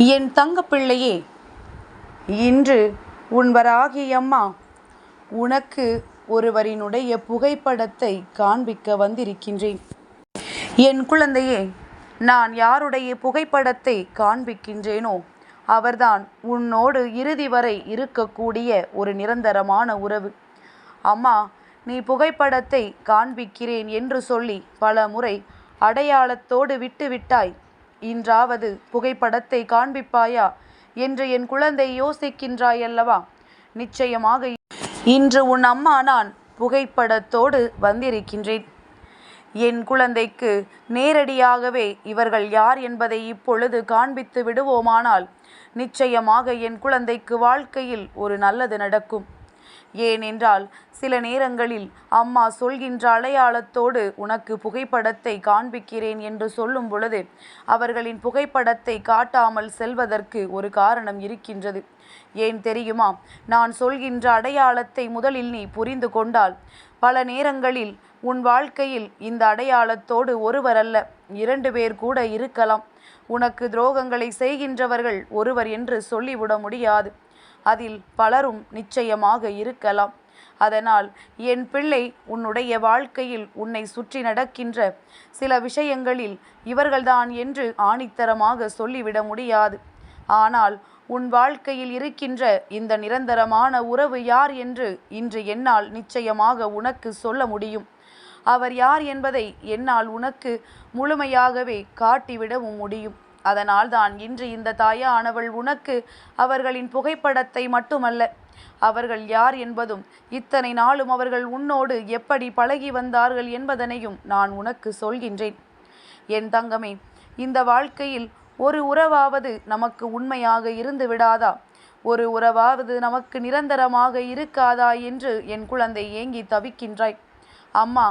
என் தங்கப்பிள்ளையே, இன்று உன் வராகியம்மா உனக்கு ஒருவரினுடைய புகைப்படத்தை காண்பிக்க வந்திருக்கின்றேன். என் குழந்தையே, நான் யாருடைய புகைப்படத்தை காண்பிக்கின்றேனோ அவர்தான் உன்னோடு இறுதி வரை இருக்கக்கூடிய ஒரு நிரந்தரமான உறவு. அம்மா, நீ புகைப்படத்தை காண்பிக்கிறேன் என்று சொல்லி பல முறை அடையாளத்தோடு விட்டுவிட்டாய். இன்றாவது புகைப்படத்தை காண்பிப்பாயா என்று என் குழந்தை யோசிக்கின்றாயல்லவா? நிச்சயமாக இன்று உன் அம்மா நான் புகைப்படத்தோடு வந்திருக்கின்றேன். என் குழந்தைக்கு நேரடியாகவே இவர்கள் யார் என்பதை இப்பொழுது காண்பித்து விடுவோமானால் நிச்சயமாக என் குழந்தைக்கு வாழ்க்கையில் ஒரு நல்லது நடக்கும். ஏனென்றால் சில நேரங்களில் அம்மா சொல்கின்ற அடையாளத்தோடு உனக்கு புகைப்படத்தை காண்பிக்கிறேன் என்று சொல்லும் பொழுது அவர்களின் புகைப்படத்தை காட்டாமல் செல்வதற்கு ஒரு காரணம் இருக்கின்றது. ஏன் தெரியுமா? நான் சொல்கின்ற அடையாளத்தை முதலில் நீ புரிந்து கொண்டால் பல நேரங்களில் உன் வாழ்க்கையில் இந்த அடையாளத்தோடு ஒருவர் அல்ல 2 பேர் கூட இருக்கலாம். உனக்கு துரோகங்களை செய்கின்றவர்கள் ஒருவர் என்று சொல்லிவிட முடியாது. அதில் பலரும் நிச்சயமாக இருக்கலாம். அதனால் என் பிள்ளை, உன்னுடைய வாழ்க்கையில் உன்னை சுற்றி நடக்கின்ற சில விஷயங்களில் இவர்கள்தான் என்று ஆணித்தரமாக சொல்லிவிட முடியாது. ஆனால் உன் வாழ்க்கையில் இருக்கின்ற இந்த நிரந்தரமான உறவு யார் என்று இன்று என்னால் நிச்சயமாக உனக்கு சொல்ல முடியும். அவர் யார் என்பதை என்னால் உனக்கு முழுமையாகவே காட்டிவிடவும் முடியும். அதனால்தான் இன்று இந்த தாயானவள் உனக்கு அவர்களின் புகைப்படத்தை மட்டுமல்ல, அவர்கள் யார் என்பதும் இத்தனை நாளும் அவர்கள் உன்னோடு எப்படி பழகி வந்தார்கள் என்பதனையும் நான் உனக்கு சொல்கின்றேன். என் தங்கமே, இந்த வாழ்க்கையில் ஒரு உறவாவது நமக்கு உண்மையாக இருந்து விடாதா? ஒரு உறவாவது நமக்கு நிரந்தரமாக இருக்காதா என்று என் குழந்தை ஏங்கி தவிக்கின்றாய். அம்மா,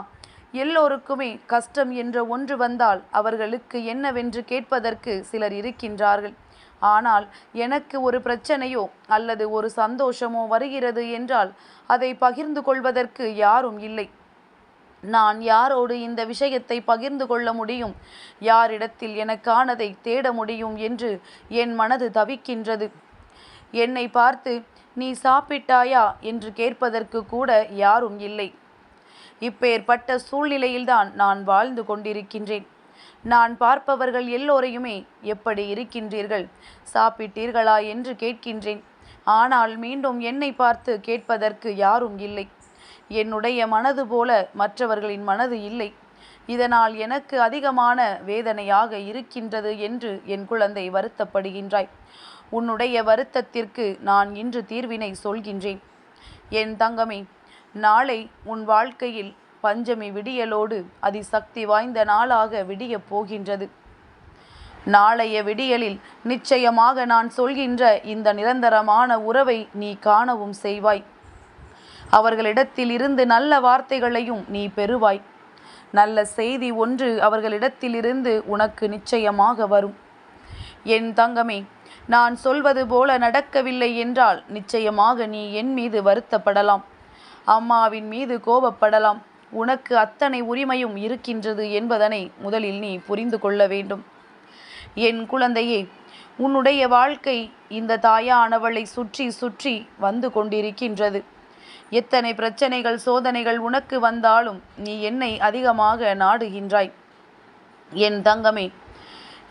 எல்லோருக்குமே கஷ்டம் என்ற ஒன்று வந்தால் அவர்களுக்கு என்னவென்று கேட்பதற்கு சிலர் இருக்கின்றார்கள். ஆனால் எனக்கு ஒரு பிரச்சனையோ அல்லது ஒரு சந்தோஷமோ வருகிறது என்றால் அதை பகிர்ந்து கொள்வதற்கு யாரும் இல்லை. நான் யாரோடு இந்த விஷயத்தை பகிர்ந்து கொள்ள முடியும், யாரிடத்தில் எனக்கானதை தேட முடியும் என்று என் மனது தவிக்கின்றது. என்னை பார்த்து நீ சாப்பிட்டாயா என்று கேட்பதற்கு கூட யாரும் இல்லை. இப்பேற்பட்ட சூழ்நிலையில்தான் நான் வாழ்ந்து கொண்டிருக்கின்றேன். நான் பார்ப்பவர்கள் எல்லோரையுமே எப்படி இருக்கின்றீர்கள், சாப்பிட்டீர்களா என்று கேட்கின்றேன். ஆனால் மீண்டும் என்னை பார்த்து கேட்பதற்கு யாரும் இல்லை. என்னுடைய மனது போல மற்றவர்களின் மனது இல்லை. இதனால் எனக்கு அதிகமான வேதனையாக இருக்கின்றது என்று என் குழந்தை வருத்தப்படுகின்றாய். உன்னுடைய வருத்தத்திற்கு நான் இன்று தீர்வினை சொல்கின்றேன். என் தங்கமே, நாளை உன் வாழ்க்கையில் பஞ்சமி விடியலோடு அதிசக்தி வாய்ந்த நாளாக விடியப் போகின்றது. நாளைய விடியலில் நிச்சயமாக நான் சொல்கின்ற இந்த நிரந்தரமான உறவை நீ காணவும் செய்வாய். அவர்களிடத்தில் இருந்து நல்ல வார்த்தைகளையும் நீ பெறுவாய். நல்ல செய்தி ஒன்று அவர்களிடத்திலிருந்து உனக்கு நிச்சயமாக வரும். என் தங்கமே, நான் சொல்வது போல நடக்கவில்லை என்றால் நிச்சயமாக நீ என் மீது வருத்தப்படலாம், அம்மாவின் மீது கோபப்படலாம். உனக்கு அத்தனை உரிமையும் இருக்கின்றது என்பதனை முதலில் நீ புரிந்து கொள்ள வேண்டும். என் குழந்தையே, உன்னுடைய வாழ்க்கை இந்த தாயானவளை சுற்றி சுற்றி வந்து கொண்டிருக்கின்றது. எத்தனை பிரச்சனைகள் சோதனைகள் உனக்கு வந்தாலும் நீ என்னை அதிகமாக நாடுகின்றாய். என் தங்கமே,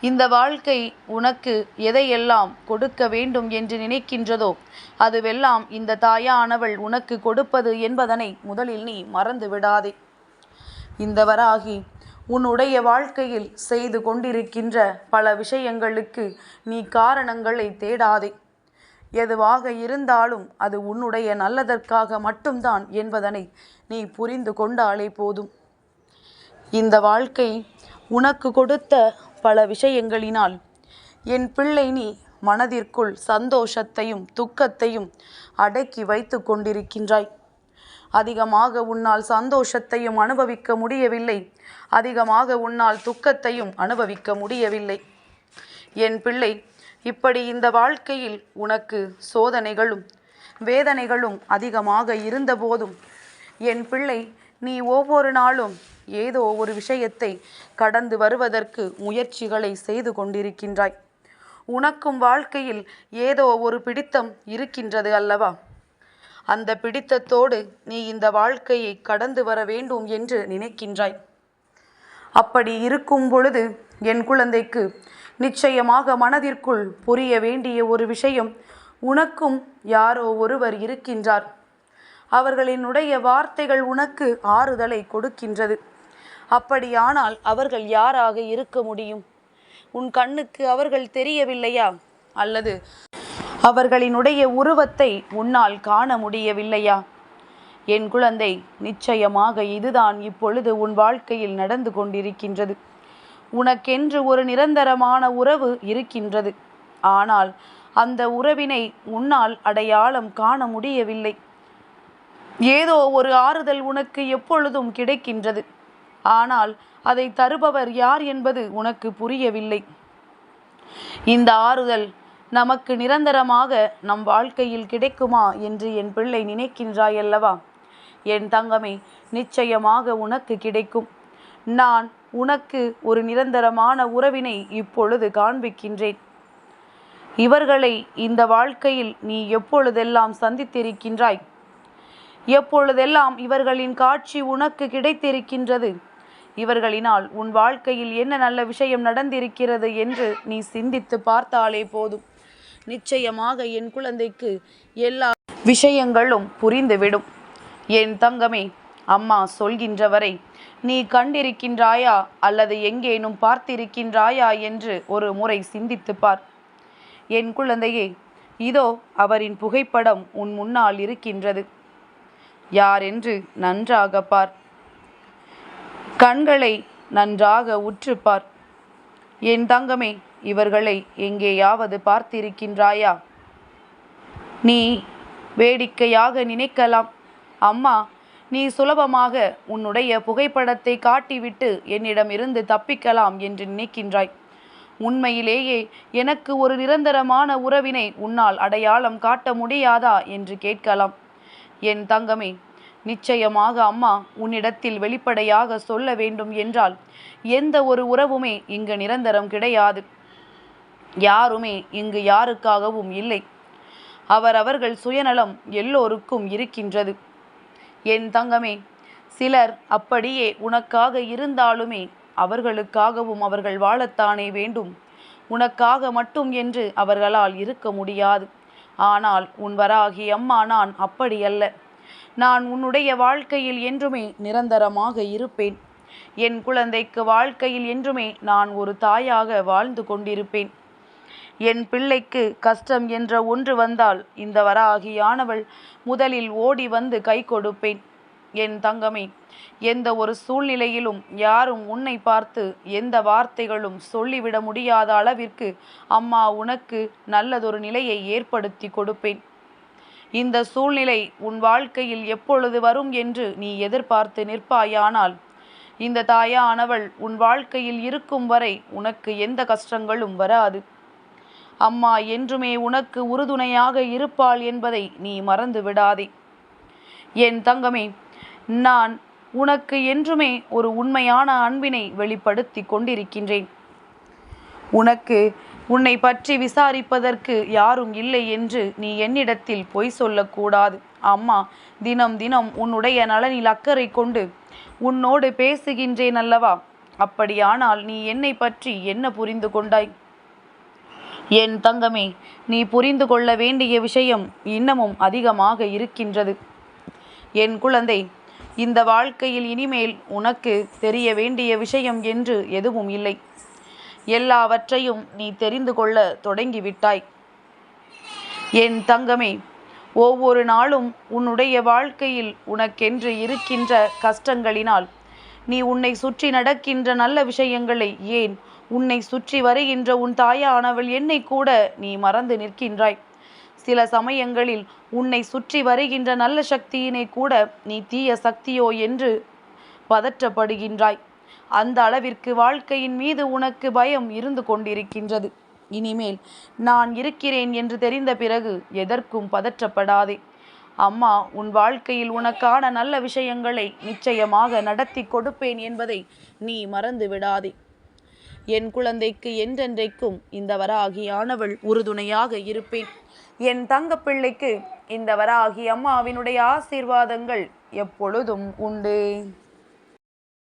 இந்த வாழ்க்கை உனக்கு எதையெல்லாம் கொடுக்க வேண்டும் என்று நினைக்கின்றதோ அதுவெல்லாம் இந்த தாயானவள் உனக்கு கொடுப்பது என்பதனை முதலில் நீ மறந்து விடாதே. இந்த வராகி உன்னுடைய வாழ்க்கையில் செய்து கொண்டிருக்கின்ற பல விஷயங்களுக்கு நீ காரணங்களை தேடாதே. எதுவாக இருந்தாலும் அது உன்னுடைய நல்லதற்காக மட்டும்தான் என்பதனை நீ புரிந்து கொண்டாலே போதும். இந்த வாழ்க்கை உனக்கு கொடுத்த பல விஷயங்களினால் என் பிள்ளை நீ மனதிற்குள் சந்தோஷத்தையும் துக்கத்தையும் அடக்கி வைத்து கொண்டிருக்கின்றாய். அதிகமாக உன்னால் சந்தோஷத்தையும் அனுபவிக்க முடியவில்லை, அதிகமாக உன்னால் துக்கத்தையும் அனுபவிக்க முடியவில்லை. என் பிள்ளை, இப்படி இந்த வாழ்க்கையில் உனக்கு சோதனைகளும் வேதனைகளும் அதிகமாக இருந்தபோதும் என் பிள்ளை நீ ஒவ்வொரு நாளும் ஏதோ ஒரு விஷயத்தை கடந்து வருவதற்கு முயற்சிகளை செய்து கொண்டிருக்கின்றாய். உனக்கும் வாழ்க்கையில் ஏதோ ஒரு பிடித்தம் இருக்கின்றது அல்லவா? அந்த பிடித்தத்தோடு நீ இந்த வாழ்க்கையை கடந்து வர வேண்டும் என்று நினைக்கின்றாய். அப்படி இருக்கும் பொழுது என் குழந்தைக்கு நிச்சயமாக மனதிற்குள் புரிய வேண்டிய ஒரு விஷயம், உனக்கும் யாரோ ஒருவர் இருக்கின்றார். அவர்களினுடைய வார்த்தைகள் உனக்கு ஆறுதலை கொடுக்கின்றது. அப்படியானால் அவர்கள் யாராக இருக்க முடியும்? உன் கண்ணுக்கு அவர்கள் தெரியவில்லையா? அல்லது அவர்களினுடைய உருவத்தை உன்னால் காண முடியவில்லையா? என் குழந்தை, நிச்சயமாக இதுதான் இப்பொழுது உன் வாழ்க்கையில் நடந்து கொண்டிருக்கின்றது. உனக்கென்று ஒரு நிரந்தரமான உறவு இருக்கின்றது. ஆனால் அந்த உறவினை உன்னால் அடையாளம் காண முடியவில்லை. ஏதோ ஒரு ஆறுதல் உனக்கு எப்பொழுதும் கிடைக்கின்றது. ஆனால் அதை தருபவர் யார் என்பது உனக்கு புரியவில்லை. இந்த ஆறுதல் நமக்கு நிரந்தரமாக நம் வாழ்க்கையில் கிடைக்குமா என்று என் பிள்ளை நினைக்கின்றாய் அல்லவா? என் தங்கமே, நிச்சயமாக உனக்கு கிடைக்கும். நான் உனக்கு ஒரு நிரந்தரமான உறவினை இப்பொழுது காண்பிக்கின்றேன். இவர்களை இந்த வாழ்க்கையில் நீ எப்பொழுதெல்லாம் சந்தித்திருக்கின்றாய், எப்பொழுதெல்லாம் இவர்களின் காட்சி உனக்கு கிடைத்திருக்கின்றது, இவர்களினால் உன் வாழ்க்கையில் என்ன நல்ல விஷயம் நடந்திருக்கிறது என்று நீ சிந்தித்து பார்த்தாலே போதும். நிச்சயமாக என் குழந்தைக்கு எல்லா விஷயங்களும் புரிந்துவிடும். என் தங்கமே, அம்மா சொல்கின்றவரை நீ கண்டிருக்கின்றாயா அல்லது எங்கேனும் பார்த்திருக்கின்றாயா என்று ஒரு முறை சிந்தித்து பார். என் குழந்தையே, இதோ அவரின் புகைப்படம் உன் முன்னால் இருக்கின்றது. யார் என்று நன்றாக பார். கண்களை நன்றாக உற்றுப்பார். என் தங்கமே, இவர்களை எங்கேயாவது பார்த்திருக்கின்றாயா? நீ வேடிக்கையாக நினைக்கலாம், அம்மா நீ சுலபமாக உன்னுடைய புகைப்படத்தை காட்டிவிட்டு என்னிடமிருந்து தப்பிக்கலாம் என்று நினைக்கின்றாய். உண்மையிலேயே எனக்கு ஒரு நிரந்தரமான உறவினை உன்னால் அடையாளம் காட்ட முடியாதா என்று கேட்கலாம். என் தங்கமே, நிச்சயமாக அம்மா உன்னிடத்தில் வெளிப்படையாக சொல்ல வேண்டும் என்றால், எந்த ஒரு உறவுமே இங்கு நிரந்தரம் கிடையாது. யாருமே இங்கு யாருக்காகவும் இல்லை. அவரவர்கள் சுயநலம் எல்லோருக்கும் இருக்கின்றது. என் தங்கமே, சிலர் அப்படியே உனக்காக இருந்தாலுமே அவர்களுக்காகவும் அவர்கள் வாழத்தானே வேண்டும். உனக்காக மட்டும் என்று அவர்களால் இருக்க முடியாது. ஆனால் உன் வராகி அம்மா நான் அப்படியல்ல. நான் உன்னுடைய வாழ்க்கையில் என்றுமே நிரந்தரமாக இருப்பேன். என் குழந்தைக்கு வாழ்க்கையில் என்றுமே நான் ஒரு தாயாக வாழ்ந்து கொண்டிருப்பேன். என் பிள்ளைக்கு கஷ்டம் என்ற ஒன்று வந்தால் இந்த வராகியானவள் முதலில் ஓடி வந்து கை கொடுப்பேன். என் தங்கமே, எந்த ஒரு சூழ்நிலையிலும் யாரும் உன்னை பார்த்து எந்த வார்த்தைகளும் சொல்லிவிட முடியாத அளவிற்கு அம்மா உனக்கு நல்லதொரு நிலையை ஏற்படுத்தி கொடுப்பேன். இந்த சூழ்நிலை உன் வாழ்க்கையில் எப்பொழுது வரும் என்று நீ எதிர்பார்த்து நிற்பாயானால், இந்த தாயானவள் உன் வாழ்க்கையில் இருக்கும் வரை உனக்கு எந்த கஷ்டங்களும் வராது. அம்மா என்றுமே உனக்கு உறுதுணையாக இருப்பாள் என்பதை நீ மறந்து விடாதே. என் தங்கமே, நான் உனக்கு என்றுமே ஒரு உண்மையான அன்பினை வெளிப்படுத்தி கொண்டிருக்கின்றேன். உனக்கு உன்னை பற்றி விசாரிப்பதற்கு யாரும் இல்லை என்று நீ என்னிடத்தில் பொய் சொல்லக்கூடாது. அம்மா தினம் தினம் உன்னுடைய நலனில் அக்கறை கொண்டு உன்னோடு பேசுகின்றேன் அல்லவா? அப்படியானால் நீ என்னை பற்றி என்ன புரிந்து கொண்டாய்? என் தங்கமே, நீ புரிந்து கொள்ள வேண்டிய விஷயம் இன்னமும் அதிகமாக இருக்கின்றது. என் குழந்தை, இந்த வாழ்க்கையில் இனிமேல் உனக்கு தெரிய வேண்டிய விஷயம் என்று எதுவும் இல்லை. எல்லாவற்றையும் நீ தெரிந்து கொள்ள தொடங்கிவிட்டாய். என் தங்கமே, ஒவ்வொரு நாளும் உன்னுடைய வாழ்க்கையில் உனக்கென்று இருக்கின்ற கஷ்டங்களினால் நீ உன்னை சுற்றி நடக்கின்ற நல்ல விஷயங்களை, ஏன் உன்னை சுற்றி வருகின்ற உன் தாயானவள் என்னை கூட நீ மறந்து நிற்கின்றாய். சில சமயங்களில் உன்னை சுற்றி வருகின்ற நல்ல சக்தியினை கூட நீ தீய சக்தியோ என்று பதற்றப்படுகின்றாய். அந்த அளவிற்கு வாழ்க்கையின் மீது உனக்கு பயம் இருந்து கொண்டிருக்கின்றது. இனிமேல் நான் இருக்கிறேன் என்று தெரிந்த பிறகு எதற்கும் பதற்றப்படாதே. அம்மா உன் வாழ்க்கையில் உனக்கான நல்ல விஷயங்களை நிச்சயமாக நடத்தி கொடுப்பேன் என்பதை நீ மறந்து விடாதே. என் குழந்தைக்கு என்றென்றைக்கும் இந்த வராகியானவள் உறுதுணையாக இருப்பேன். என் தங்க பிள்ளைக்கு இந்த வராகி அம்மாவினுடைய ஆசீர்வாதங்கள் எப்பொழுதும் உண்டு.